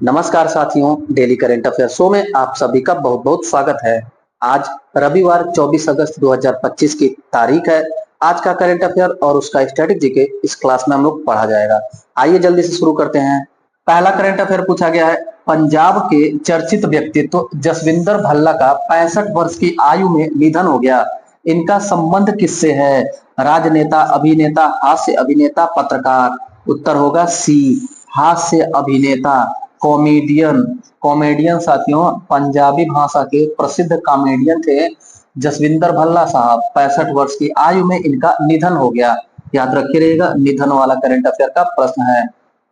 नमस्कार साथियों, daily current affair show में आप सभी का बहुत बहुत स्वागत है। आज रविवार 24 अगस्त 2025 की तारीख है। आज का करंट अफेयर और उसका स्टैटिक जीके इस क्लास में हम लोग पढ़ा जाएगा। आइए जल्दी से शुरू करते हैं। पहला करंट अफेयर पूछा गया है, पंजाब के चर्चित व्यक्तित्व जसविंदर भल्ला का 65 वर्ष की आयु में निधन हो गया। इनका संबंध किससे है? राजनेता, अभिनेता, हास्य अभिनेता, पत्रकार। उत्तर होगा सी, हास्य अभिनेता, कॉमेडियन। कॉमेडियन साथियों, पंजाबी भाषा के प्रसिद्ध कॉमेडियन थे जसविंदर भल्ला साहब। 65 वर्ष की आयु में इनका निधन हो गया। याद रखिए रहेगा, निधन वाला करंट अफेयर का प्रश्न है।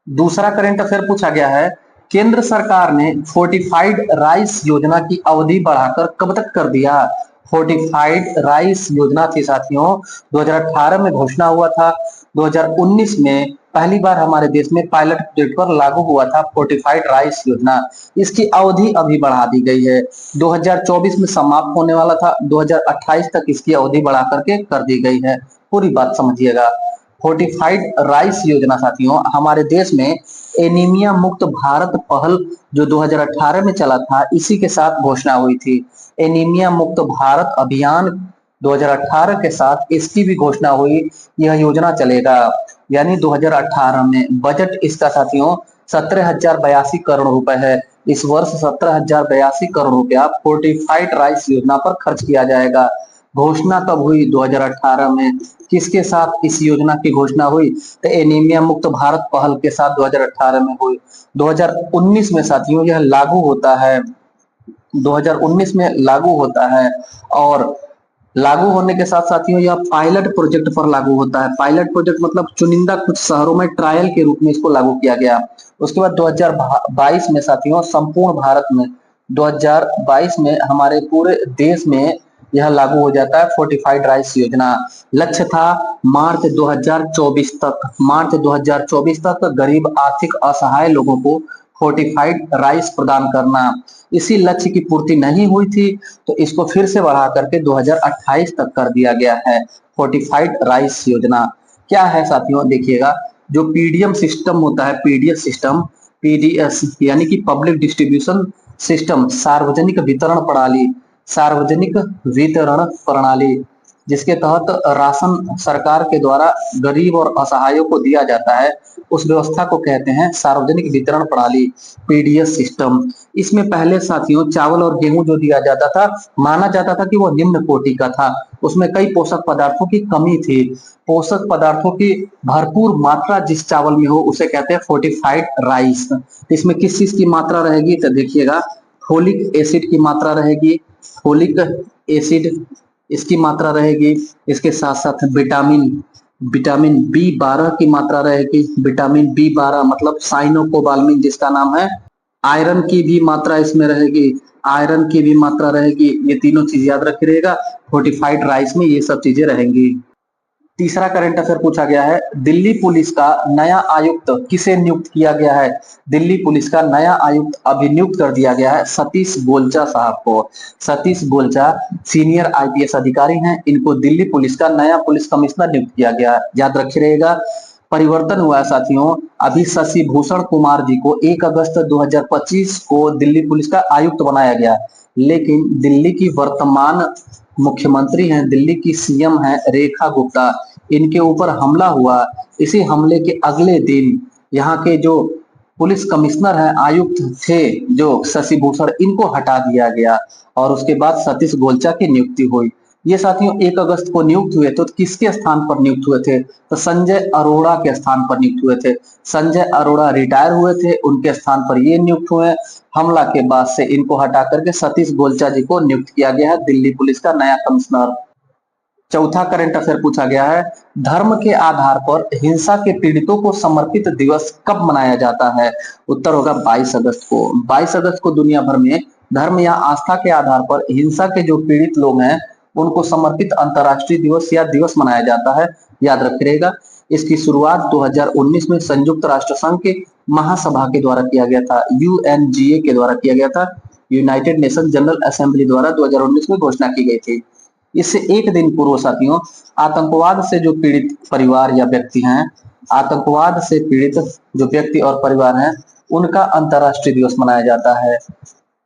दूसरा करंट अफेयर पूछा गया है, केंद्र सरकार ने फोर्टिफाइड राइस योजना की अवधि बढ़ाकर कब तक कर दिया? फोर्टिफाइड राइस योजना थी साथियों, 2018 में घोषणा हुआ था। 2019 में पहली बार हमारे देश में पायलट प्रोजेक्ट पर लागू हुआ था फोर्टिफाइड राइस योजना। इसकी अवधि अभी बढ़ा दी गई है। 2024 में समाप्त होने वाला था, 2028 तक इसकी अवधि बढ़ा करके कर दी गई है। पूरी बात समझिएगा। फोर्टिफाइड राइस योजना साथियों, हमारे देश में एनीमिया मुक्त भारत पहल जो 2018 में चला था, इसी के साथ घोषणा हुई थी। एनीमिया मुक्त भारत अभियान 2018 के साथ इसकी भी घोषणा हुई। यह योजना चलेगा, यानी 2018 में बजट इसका साथियों 17,082 करोड़ रुपए है। इस वर्ष 17,082 करोड़ रुपया फोर्टिफाइड राइस योजना पर खर्च किया जाएगा। घोषणा कब हुई? 2018 में। किसके साथ इस योजना की घोषणा हुई? तो एनीमिया मुक्त भारत पहल के साथ 2018 में हुई। 2019 में साथियों यह लागू होता है। 2019 में लागू होता है और लागू होने के साथ साथियों यह पायलट प्रोजेक्ट पर लागू होता है। पायलट प्रोजेक्ट मतलब चुनिंदा कुछ शहरों में ट्रायल के रूप में इसको लागू किया गया। उसके बाद 2022 में साथियों संपूर्ण भारत में 2022 में हमारे पूरे देश में यह लागू हो जाता है फोर्टिफाइड राइस योजना। लक्ष्य था मार्च 2024 तक गरीब आर्थिक असहाय लोगों को फोर्टिफाइड राइस प्रदान करना। इसी लक्ष्य की पूर्ति नहीं हुई थी तो इसको फिर से बढ़ा करके 2028 तक कर दिया गया है फोर्टिफाइड राइस योजना। क्या है साथियों, देखिएगा, जो पीडीएम सिस्टम होता है, पीडीएस सिस्टम, पीडीएस यानी कि पब्लिक डिस्ट्रीब्यूशन सिस्टम, सार्वजनिक वितरण प्रणाली, जिसके तहत राशन सरकार के द्वारा गरीब और असहायों को दिया जाता है, उस व्यवस्था को कहते हैं सार्वजनिक वितरण प्रणाली, पीडीएस सिस्टम। इसमें पहले साथियों चावल और गेहूं जो दिया जाता था, माना जाता था कि वो निम्न कोटि का था। उसमें कई पोषक पदार्थों की कमी थी। पोषक पदार्थों की भरपूर मात्रा जिस चावल में हो उसे कहते हैं फोर्टिफाइड राइस। इसमें किस चीज की मात्रा रहेगी? तो देखिएगा, फोलिक एसिड की मात्रा रहेगी, फोलिक एसिड इसकी मात्रा रहेगी। इसके साथ साथ विटामिन विटामिन बी 12 की मात्रा रहेगी। विटामिन बी 12 मतलब साइनोकोबाल्मिन जिसका नाम है। आयरन की भी मात्रा इसमें रहेगी, आयरन की भी मात्रा रहेगी। ये तीनों चीज याद रखे रहेगा, फोर्टिफाइड राइस में ये सब चीजें रहेंगी। तीसरा करंट अफेयर पूछा गया है, दिल्ली पुलिस का नया आयुक्त किसे नियुक्त किया गया है? दिल्ली पुलिस का नया आयुक्त अभिनियुक्त कर दिया गया है सतीश गोलचा साहब को। सतीश गोलचा सीनियर आईपीएस अधिकारी हैं, इनको दिल्ली पुलिस का नया पुलिस कमिश्नर नियुक्त किया गया है। याद रखिए रहेगा। परिवर्तन हुआ है साथियों, अभी शशि भूषण कुमार जी को 1 अगस्त 2025 को दिल्ली पुलिस का आयुक्त बनाया गया, लेकिन दिल्ली की वर्तमान मुख्यमंत्री हैं, दिल्ली की सीएम हैं रेखा गुप्ता, इनके ऊपर हमला हुआ। इसी हमले के अगले दिन यहाँ के जो पुलिस कमिश्नर हैं, आयुक्त थे जो शशि भूषण, इनको हटा दिया गया और उसके बाद सतीश गोलचा की नियुक्ति हुई। ये साथियों 1 अगस्त को नियुक्त हुए तो किसके स्थान पर नियुक्त हुए थे? तो संजय अरोड़ा के स्थान पर नियुक्त हुए थे। संजय अरोड़ा रिटायर हुए थे, उनके स्थान पर ये नियुक्त हुए। हमला के बाद से इनको हटा करके सतीश गोलचा जी को नियुक्त किया गया है दिल्ली पुलिस का नया कमिश्नर। चौथा करंट अफेयर पूछा गया है, धर्म के आधार पर हिंसा के पीड़ितों को समर्पित दिवस कब मनाया जाता है? उत्तर होगा 22 अगस्त को। 22 अगस्त को दुनिया भर में धर्म या आस्था के आधार पर हिंसा के जो पीड़ित लोग हैं उनको समर्पित अंतर्राष्ट्रीय दिवस या दिवस मनाया जाता है। याद रखिएगा। इसकी शुरुआत 2019 में संयुक्त राष्ट्र संघ के महासभा के द्वारा किया गया था, यूएनजीए के द्वारा किया गया था, यूनाइटेड नेशन जनरल असेंबली द्वारा 2019 में घोषणा की गई थी। इससे एक दिन पूर्व साथियों आतंकवाद से जो पीड़ित परिवार या व्यक्ति हैं, आतंकवाद से पीड़ित जो व्यक्ति और परिवार हैं, उनका अंतर्राष्ट्रीय दिवस मनाया जाता है।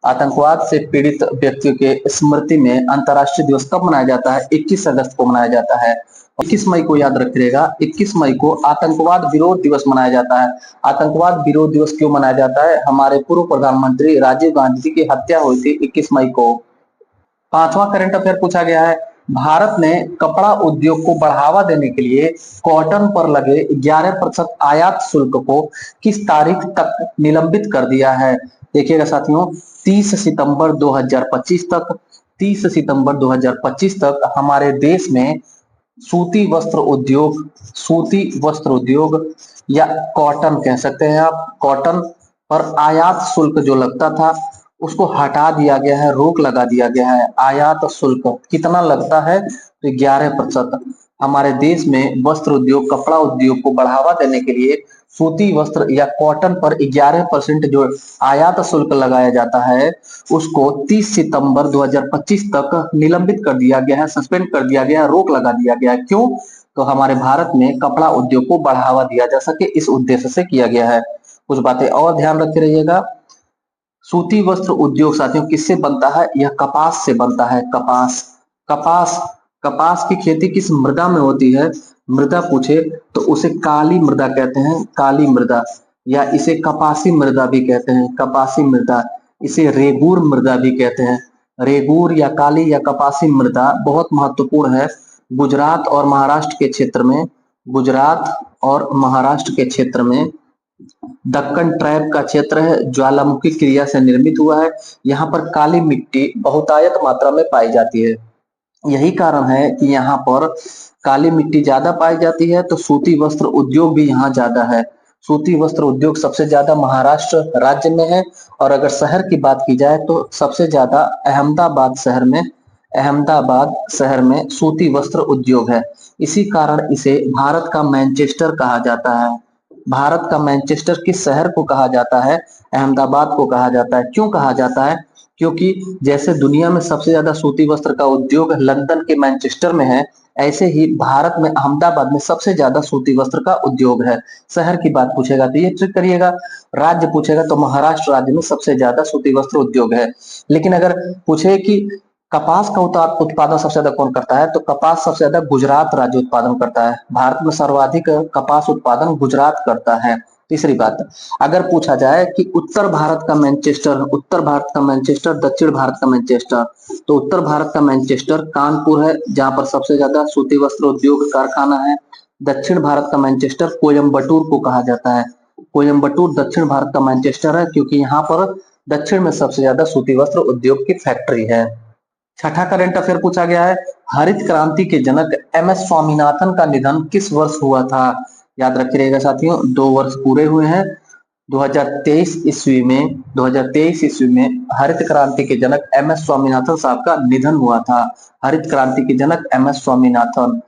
आतंकवाद से पीड़ित व्यक्तियों के स्मृति में अंतर्राष्ट्रीय दिवस कब मनाया जाता है? 21 अगस्त को मनाया जाता है। 21 मई को याद रखिएगा, 21 मई को आतंकवाद विरोध दिवस मनाया जाता है। आतंकवाद विरोध दिवस क्यों मनाया जाता है? हमारे पूर्व प्रधानमंत्री राजीव गांधी जी की हत्या हुई थी 21 मई को। पांचवा करंट अफेयर पूछा गया है, भारत ने कपड़ा उद्योग को बढ़ावा देने के लिए कॉटन पर लगे 11% आयात शुल्क को किस तारीख तक निलंबित कर दिया है? देखिएगा साथियों, 30 सितंबर 2025 तक, 30 सितंबर 2025 तक हमारे देश में सूती वस्त्र उद्योग, सूती वस्त्र उद्योग या कॉटन कह सकते हैं आप, कॉटन पर आयात शुल्क जो लगता था उसको हटा दिया गया है, रोक लगा दिया गया है। आयात शुल्क कितना लगता है? तो 11%। हमारे देश में वस्त्र उद्योग, कपड़ा उद्योग को बढ़ावा देने के लिए सूती वस्त्र या कॉटन पर 11% जो आयात शुल्क लगाया जाता है उसको 30 सितंबर 2025 तक निलंबित कर दिया गया है, सस्पेंड कर दिया गया है, रोक लगा दिया गया है। क्यों? तो हमारे भारत में कपड़ा उद्योग को बढ़ावा दिया जा सके, इस उद्देश्य से किया गया है। कुछ बातें और ध्यान रखते रहिएगा। सूती वस्त्र उद्योग साथियों किससे बनता है? यह कपास से बनता है। कपास, कपास, कपास की खेती किस मृदा में होती है? मृदा पूछे तो उसे काली मृदा कहते हैं, काली मृदा, या इसे कपासी मृदा भी कहते हैं, कपासी मृदा। इसे रेगूर मृदा भी कहते हैं। रेगूर या काली या कपासी मृदा बहुत महत्वपूर्ण है गुजरात और महाराष्ट्र के क्षेत्र में, गुजरात और महाराष्ट्र के क्षेत्र में। दक्कन ट्रैप का क्षेत्र है, ज्वालामुखी क्रिया से निर्मित हुआ है। यहाँ पर काली मिट्टी बहुतायत मात्रा में पाई जाती है। यही कारण है कि यहाँ पर काली मिट्टी ज्यादा पाई जाती है, तो सूती वस्त्र उद्योग भी यहाँ ज्यादा है। सूती वस्त्र उद्योग सबसे ज्यादा महाराष्ट्र राज्य में है, और अगर शहर की बात की जाए तो सबसे ज्यादा अहमदाबाद शहर में, अहमदाबाद शहर में सूती वस्त्र उद्योग है। इसी कारण इसे भारत का मैनचेस्टर कहा जाता है। भारत का मैनचेस्टर किस शहर को कहा जाता है? अहमदाबाद को कहा जाता है। क्यों कहा जाता है? क्योंकि जैसे दुनिया में सबसे ज्यादा सूती वस्त्र का उद्योग लंदन के मैनचेस्टर में है, ऐसे ही भारत में अहमदाबाद में सबसे ज्यादा सूती वस्त्र का उद्योग है। शहर की बात पूछेगा तो ये ट्रिक करिएगा, राज्य पूछेगा तो महाराष्ट्र राज्य में सबसे ज्यादा सूती वस्त्र उद्योग है। लेकिन अगर पूछे कि कपास का उत्पादन सबसे ज्यादा कौन करता है, तो कपास सबसे ज्यादा गुजरात राज्य उत्पादन करता है। भारत में सर्वाधिक कपास उत्पादन गुजरात करता है। तीसरी बात, अगर पूछा जाए कि उत्तर भारत का मैनचेस्टर, उत्तर भारत का मैनचेस्टर, दक्षिण भारत का मैनचेस्टर, तो उत्तर भारत का मैनचेस्टर कानपुर है, जहां पर सबसे ज्यादा सूती वस्त्र उद्योग कारखाना है। दक्षिण भारत का मैनचेस्टर कोयम्बटूर को कहा जाता है। कोयम्बटूर दक्षिण भारत का मैनचेस्टर है, क्योंकि यहाँ पर दक्षिण में सबसे ज्यादा सूती वस्त्र उद्योग की फैक्ट्री है। छठा करंट अफेयर पूछा गया है, हरित क्रांति के जनक एम.एस. स्वामीनाथन का निधन किस वर्ष हुआ था? याद रखिएगा साथियों, 2 वर्ष पूरे हुए हैं। 2023 ईस्वी में, 2023 ईस्वी में हरित क्रांति के जनक एम.एस. स्वामीनाथन साहब का निधन हुआ था। हरित क्रांति के जनक एम.एस. स्वामीनाथन।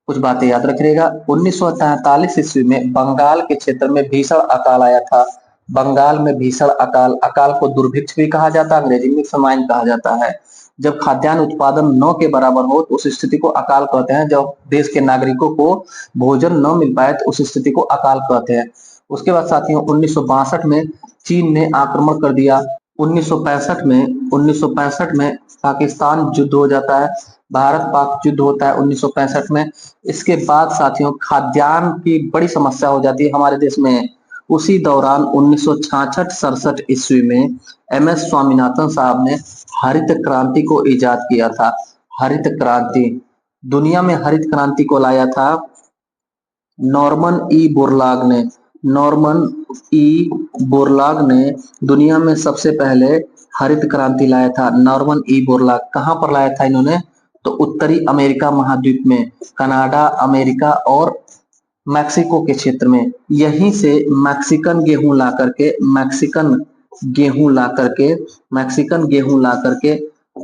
कुछ बातें याद रखिएगा, 1943 ईस्वी में बंगाल के क्षेत्र में भीषण अकाल आया था। बंगाल में भीषण अकाल, अकाल को दुर्भिक्ष भी कहा जाता है, अंग्रेजी में फमाइन कहा जाता है। जब खाद्यान्न उत्पादन 9 के बराबर हो तो उस स्थिति को अकाल कहते हैं। जब देश के नागरिकों को भोजन न मिल पाए तो उस स्थिति को अकाल कहते हैं। उसके बाद साथियों 1962 में चीन ने आक्रमण कर दिया। 1965 में पाकिस्तान युद्ध हो जाता है, भारत पाक युद्ध होता है 1965 में। इसके बाद साथियों खाद्यान्न की बड़ी समस्या हो जाती है हमारे देश में। उसी दौरान 1966-67 ईस्वी में एम.एस. स्वामीनाथन साहब ने हरित क्रांति को इजाद किया था। हरित क्रांति, दुनिया में हरित क्रांति को लाया था नॉर्मन ई बोरलाग ने। नॉर्मन ई बोरलाग ने दुनिया में सबसे पहले हरित क्रांति लाया था। नॉर्मन ई बोरलाग कहां पर लाया था इन्होंने? तो उत्तरी अमेरिका महाद्वीप में, कनाडा, अमेरिका और मैक्सिको के क्षेत्र में। यहीं से मैक्सिकन गेहूं ला करके, मैक्सिकन गेहूं ला करके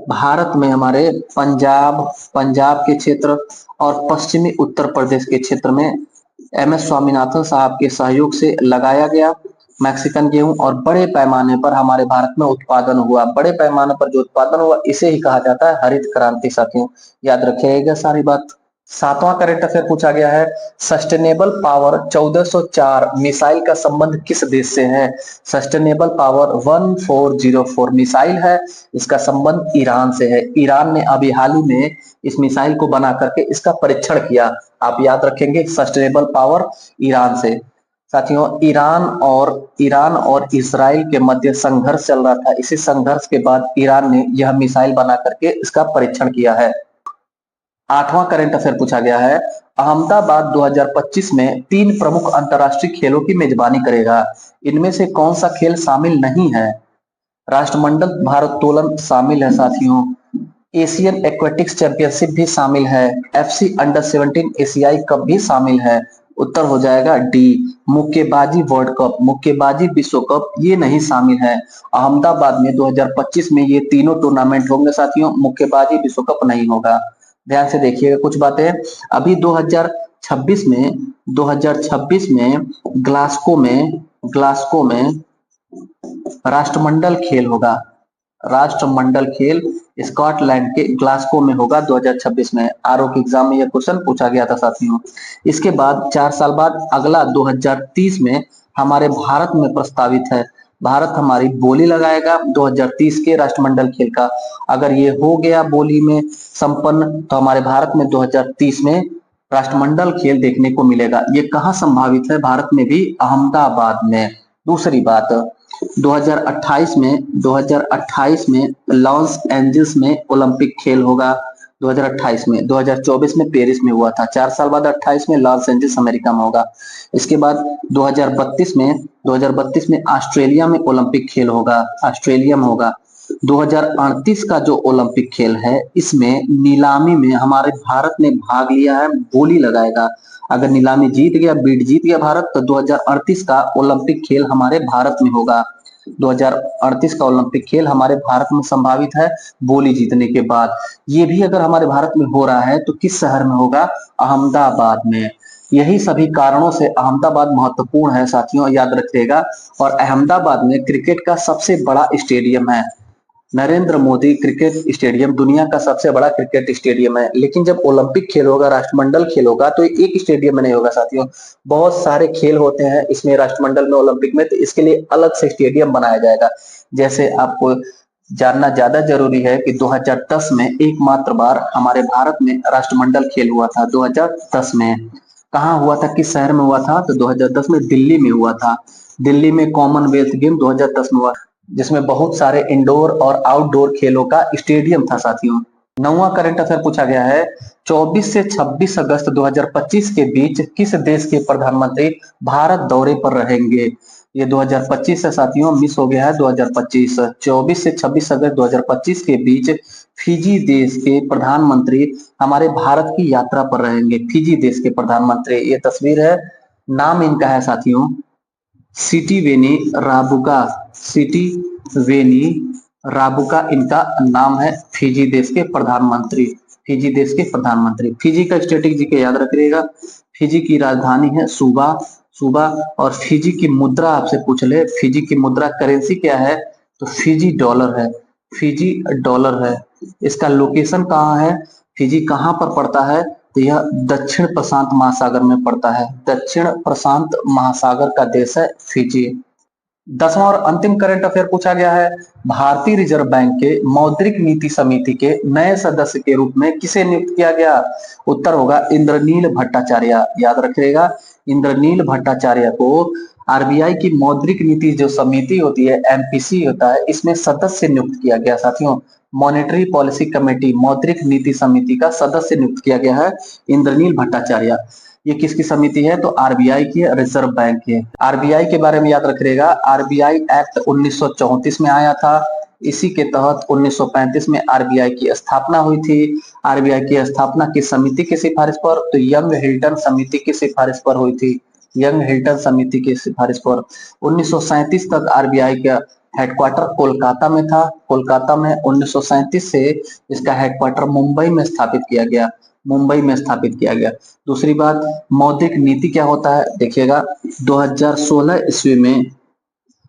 भारत में हमारे पंजाब के क्षेत्र और पश्चिमी उत्तर प्रदेश के क्षेत्र में एम.एस. स्वामीनाथन साहब के सहयोग से लगाया गया मैक्सिकन गेहूं, और बड़े पैमाने पर हमारे भारत में उत्पादन हुआ। बड़े पैमाने पर जो उत्पादन हुआ इसे ही कहा जाता है हरित क्रांति। साथियों याद रखिएगा सारी बात। सातवां करंट अफेयर पूछा गया है, सस्टेनेबल पावर 1404 मिसाइल का संबंध किस देश से है? सस्टेनेबल पावर 1404 मिसाइल है, इसका संबंध ईरान से है। ईरान ने अभी हाल ही में इस मिसाइल को बना करके इसका परीक्षण किया। आप याद रखेंगे, सस्टेनेबल पावर ईरान से। साथियों, ईरान और इजराइल के मध्य संघर्ष चल रहा था। इसी संघर्ष के बाद ईरान ने यह मिसाइल बना करके इसका परीक्षण किया है। आठवां करंट अफेयर पूछा गया है, अहमदाबाद 2025 में 3 प्रमुख अंतरराष्ट्रीय खेलों की मेजबानी करेगा। इनमें से कौन सा खेल शामिल नहीं है? राष्ट्रमंडल भारोत्तोलन शामिल है साथियों, एशियन एक्वेटिक्स चैंपियनशिप भी शामिल है, एफसी अंडर 17 एशियाई कप भी शामिल है। उत्तर हो जाएगा डी, मुक्केबाजी वर्ल्ड कप, मुक्केबाजी विश्व कप ये नहीं शामिल है। अहमदाबाद में 2025 में ये तीनों टूर्नामेंट होंगे साथियों, मुक्केबाजी विश्व कप नहीं होगा। ध्यान से देखिएगा कुछ बातें। अभी 2026 में ग्लासगो में राष्ट्रमंडल खेल होगा। राष्ट्रमंडल खेल स्कॉटलैंड के ग्लासगो में होगा 2026 में। आरओ के एग्जाम में यह क्वेश्चन पूछा गया था साथियों। इसके बाद 4 साल बाद अगला 2030 में हमारे भारत में प्रस्तावित है। भारत हमारी बोली लगाएगा 2030 के राष्ट्रमंडल खेल का। अगर ये हो गया बोली में संपन्न, तो हमारे भारत में 2030 में राष्ट्रमंडल खेल देखने को मिलेगा। ये कहाँ संभावित है? भारत में भी, अहमदाबाद में। दूसरी बात, 2028 में लॉस एंजल्स में ओलंपिक खेल होगा। 2028 में, 2024 में पेरिस में हुआ था। 4 साल बाद 28 में लॉस एंजल्स अमेरिका में होगा। इसके बाद 2032 में ऑस्ट्रेलिया में ओलंपिक खेल होगा, ऑस्ट्रेलिया में होगा। 2038 का जो ओलंपिक खेल है, इसमें नीलामी में हमारे भारत ने भाग लिया है, बोली लगाएगा। अगर नीलामी जीत गया, बीड जीत गया भारत, तो 2038 का ओलंपिक खेल हमारे भारत में होगा। 2038 का ओलंपिक खेल हमारे भारत में संभावित है बोली जीतने के बाद। ये भी अगर हमारे भारत में हो रहा है तो किस शहर में होगा? अहमदाबाद में। यही सभी कारणों से अहमदाबाद महत्वपूर्ण है साथियों, याद रखिएगा। और अहमदाबाद में क्रिकेट का सबसे बड़ा स्टेडियम है। नरेंद्र मोदी क्रिकेट स्टेडियम दुनिया का सबसे बड़ा क्रिकेट स्टेडियम है। लेकिन जब ओलंपिक खेल होगा, राष्ट्रमंडल खेल होगा, तो एक स्टेडियम में नहीं होगा साथियों, बहुत सारे खेल होते हैं इसमें, राष्ट्रमंडल में, ओलंपिक में। तो इसके लिए अलग से स्टेडियम बनाया जाएगा। जैसे आपको जानना ज्यादा जरूरी है कि 2010 में एकमात्र बार हमारे भारत में राष्ट्रमंडल खेल हुआ था। 2010 में कहाँ हुआ था, किस शहर में हुआ था? तो 2010 में दिल्ली में हुआ था। दिल्ली में कॉमनवेल्थ गेम 2010 में हुआ, जिसमें बहुत सारे इंडोर और आउटडोर खेलों का स्टेडियम था साथियों। 9वां करंट अफेयर पूछा गया है, 24 से 26 अगस्त 2025 के बीच किस देश के प्रधानमंत्री भारत दौरे पर रहेंगे? ये 2025 है साथियों, मिस हो गया है 2025। 24 से 26 अगस्त 2025 के बीच फिजी देश के प्रधानमंत्री हमारे भारत की यात्रा पर रहेंगे। फिजी देश के प्रधानमंत्री, ये तस्वीर है, नाम इनका है साथियों सिटीवेनी राबुका। सिटीवेनी राबुका इनका नाम है। फिजी देश के प्रधानमंत्री, फिजी देश के प्रधानमंत्री। फिजी का स्टेटिक जीके याद रखिएगा। फिजी की राजधानी है सुबा। और फिजी की मुद्रा आपसे पूछ ले, फिजी की मुद्रा करेंसी क्या है? तो फिजी डॉलर है, फिजी डॉलर है। इसका लोकेशन कहाँ है? फिजी कहाँ पर पड़ता है? तो यह दक्षिण प्रशांत महासागर में पड़ता है। दक्षिण प्रशांत महासागर का देश है फिजी। 10वां और अंतिम करंट अफेयर पूछा गया है, भारतीय रिजर्व बैंक के मौद्रिक नीति समिति के नए सदस्य के रूप में किसे नियुक्त किया गया? उत्तर होगा इंद्रनील भट्टाचार्य। याद रखिएगा, इंद्रनील भट्टाचार्य को आरबीआई की मौद्रिक नीति जो समिति होती है, एमपीसी होता है, इसमें सदस्य नियुक्त किया गया साथियों। मॉनेटरी पॉलिसी कमेटी, मौद्रिक नीति समिति का सदस्य नियुक्त किया गया है इंद्रनील भट्टाचार्य। ये किसकी समिति है? तो आरबीआई की, रिजर्व बैंक की। आरबीआई के बारे में याद रखिएगा, आरबीआई एक्ट 1934 में आया था। इसी के तहत 1935 में आरबीआई की स्थापना हुई थी। आरबीआई की स्थापना किस समिति की सिफारिश पर? तो यंग हिल्टन समिति की सिफारिश पर हुई थी। यंग हिल्टन समिति की सिफारिश पर। 1937 तक आरबीआई का हेडक्वार्टर कोलकाता में था। कोलकाता में 1937 से इसका हेडक्वार्टर मुंबई में स्थापित किया गया। मुंबई में स्थापित किया गया। दूसरी बात, मौद्रिक नीति क्या होता है? देखिएगा, 2016 ईस्वी में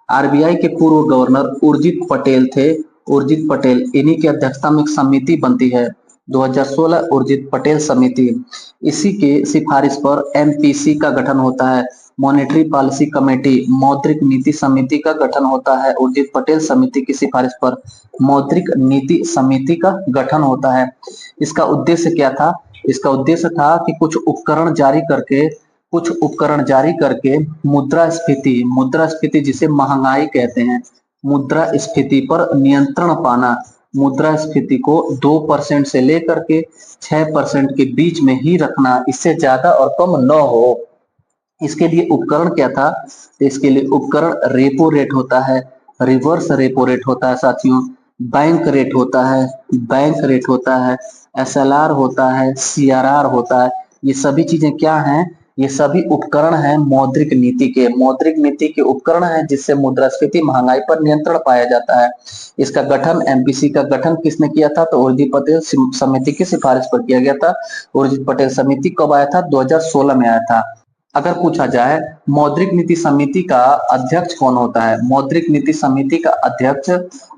आरबीआई के पूर्व गवर्नर उर्जित पटेल थे। उर्जित पटेल, इन्हीं की अध्यक्षता में एक समिति बनती है 2016 उर्जित पटेल समिति, इसी के सिफारिश पर एमपीसी का गठन होता है। मॉनेटरी पॉलिसी कमेटी, मौद्रिक नीति समिति का गठन होता है। उर्जित पटेल समिति की सिफारिश पर मौद्रिक नीति समिति का गठन होता है। इसका उद्देश्य क्या था? इसका उद्देश्य था कि कुछ उपकरण जारी करके मुद्रास्फीति जिसे महंगाई कहते हैं, मुद्रास्फीति पर नियंत्रण पाना, मुद्रास्फीति को 2% से लेकर के 6% के बीच में ही रखना, इससे ज्यादा और कम न हो। इसके लिए उपकरण क्या था? इसके लिए उपकरण रेपो रेट होता है, रिवर्स रेपो रेट होता है साथियों, बैंक रेट होता है, एसएलआर होता है, सीआरआर होता है। ये सभी चीजें क्या हैं? ये सभी उपकरण हैं मौद्रिक नीति के उपकरण हैं जिससे मुद्रास्फीति महंगाई पर नियंत्रण पाया जाता है। इसका गठन, एमपीसी का गठन किसने किया था? तो उर्जित पटेल समिति की सिफारिश पर किया गया था। उर्जित पटेल समिति कब आया था? 2016 में आया था। अगर पूछा जाए मौद्रिक नीति समिति का अध्यक्ष कौन होता है? मौद्रिक नीति समिति का अध्यक्ष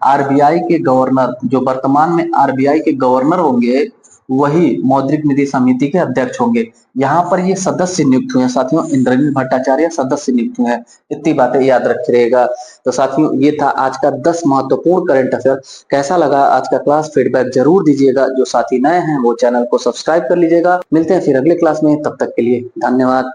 आरबीआई के गवर्नर, जो वर्तमान में आरबीआई के गवर्नर होंगे, वही मौद्रिक नीति समिति के अध्यक्ष होंगे। यहाँ पर ये सदस्य नियुक्त हुए हैं साथियों, इंद्रनील भट्टाचार्य सदस्य नियुक्त हुए हैं। इतनी बातें याद रखिएगा। तो साथियों ये था आज का 10 महत्वपूर्ण करंट अफेयर। कैसा लगा आज का क्लास? फीडबैक जरूर दीजिएगा। जो साथी नए हैं वो चैनल को सब्सक्राइब कर लीजिएगा। मिलते हैं फिर अगले क्लास में, तब तक के लिए धन्यवाद।